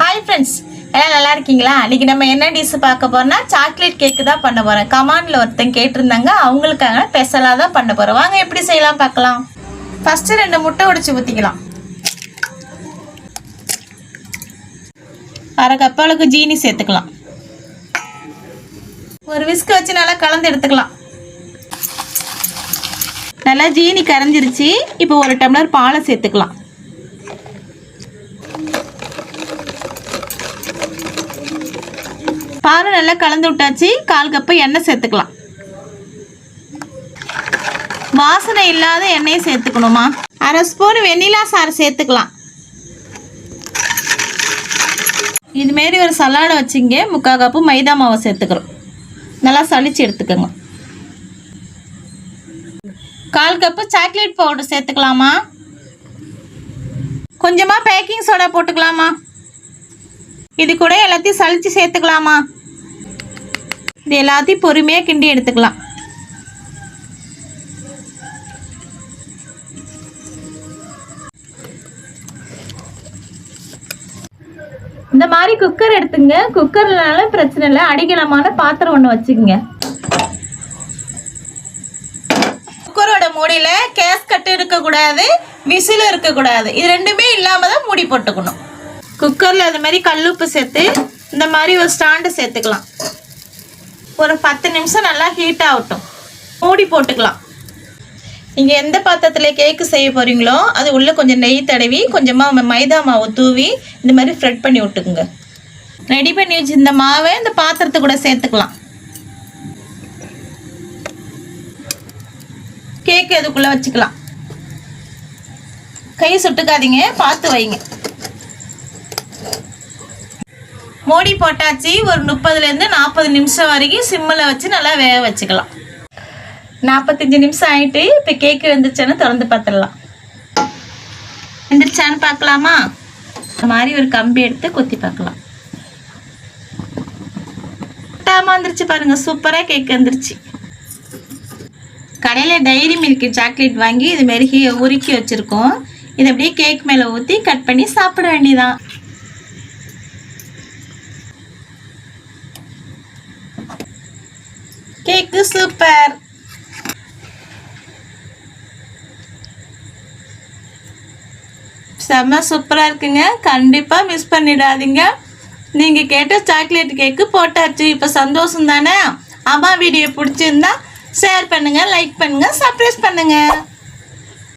Hi friends, எல்லாம் நல்லா இருக்கீங்களா? இன்றைக்கி நம்ம என்ன டிஷ் பார்க்க போகிறோம்னா சாக்லேட் கேக்கு தான் பண்ண போகிறோம். கமாண்டில் ஒருத்தன் கேட்டிருந்தாங்க, அவங்களுக்காக ஸ்பெஷலாக தான் பண்ண போகிறோம். வாங்க எப்படி செய்யலாம் பார்க்கலாம். ஃபஸ்ட்டு 2 முட்டை உடைச்சி ஊற்றிக்கலாம். அரை கப் அளவுக்கு ஜீனி சேர்த்துக்கலாம். ஒரு விஸ்க் வச்சு நல்லா கலந்து எடுத்துக்கலாம். நல்லா ஜீனி கரைஞ்சிருச்சு. இப்போ 1 டம்ளர் பாலை சேர்த்துக்கலாம். பால் நல்லா கலந்து விட்டாச்சு. 1/4 கப்பு எண்ணெய் சேர்த்துக்கலாம். வாசனை இல்லாத எண்ணெயை சேர்த்துக்கணுமா. அரை ஸ்பூன் வெண்ணிலா சாறு சேர்த்துக்கலாம். இதுமாரி ஒரு சலாடை வச்சுங்க. 3/4 கப்பு மைதா மாவை சேர்த்துக்கிறோம். நல்லா சளிச்சு எடுத்துக்கோங்க. 1/4 கப்பு சாக்லேட் பவுடர் சேர்த்துக்கலாமா. கொஞ்சமாக பேக்கிங் சோடா போட்டுக்கலாமா. இது கூட எல்லாத்தையும் சளிச்சு சேர்த்துக்கலாமா. இது எல்லாத்தையும் பொறுமையாக கிண்டி எடுத்துக்கலாம். இந்த மாதிரி குக்கர் எடுத்துங்க. குக்கர்னால பிரச்சனை இல்லை, அடிக்கலமான பாத்திரம் ஒன்று வச்சுக்கோங்க. குக்கரோட மூடியில் கேஸ் கட்டு இருக்கக்கூடாது, விசில் இருக்கக்கூடாது. இது ரெண்டுமே இல்லாமல் தான் மூடி போட்டுக்கணும். குக்கரில் அது மாதிரி கல்லுப்பு சேர்த்து இந்த மாதிரி ஒரு ஸ்டாண்டு சேர்த்துக்கலாம். ஒரு 10 நிமிஷம் நல்லா ஹீட் ஆகட்டும். மூடி போட்டுக்கலாம். நீங்கள் எந்த பாத்திரத்தில் கேக்கு செய்ய போகிறீங்களோ அது உள்ளே கொஞ்சம் நெய் தடவி கொஞ்சமாக மைதா மாவு தூவி இந்த மாதிரி ஃப்ரெட் பண்ணி விட்டுக்குங்க. ரெடி பண்ணி வச்சு இந்த மாவை இந்த பாத்திரத்தை கூட சேர்த்துக்கலாம். கேக்கு அதுக்குள்ளே வச்சுக்கலாம். கை சுட்டுக்காதீங்க, பார்த்து வைங்க. மூடி போட்டாச்சு. ஒரு 30லேருந்து 40 நிமிஷம் வரைக்கும் சிம்மில் வச்சு நல்லா வேக வச்சுக்கலாம். 45 நிமிஷம் ஆகிட்டு இப்போ கேக்கு வெந்துருச்சான்னு திறந்து பார்த்துடலாம். வெந்துருச்சான்னு பார்க்கலாமா. இந்த மாதிரி ஒரு கம்பி எடுத்து குத்தி பார்க்கலாம். டாமா வந்துருச்சு பாருங்கள், சூப்பராக கேக் வந்துருச்சு. கடையில் டைரி மில்க் சாக்லேட் வாங்கி இதுமாரி உருக்கி வச்சுருக்கோம். இதை அப்படியே கேக் மேலே ஊற்றி கட் பண்ணி சாப்பிட வேண்டியதான். கேக்கு சூப்பர். செம்ம சூப்பராக இருக்குங்க. கண்டிப்பாக மிஸ் பண்ணிடாதீங்க. நீங்கள் கேட்ட சாக்லேட் கேக்கு போட்டாச்சு. இப்போ சந்தோஷம் தானே. அம்மா வீடியோ பிடிச்சிருந்தா ஷேர் பண்ணுங்கள், லைக் பண்ணுங்கள், சப்ஸ்கிரைப் பண்ணுங்கள்.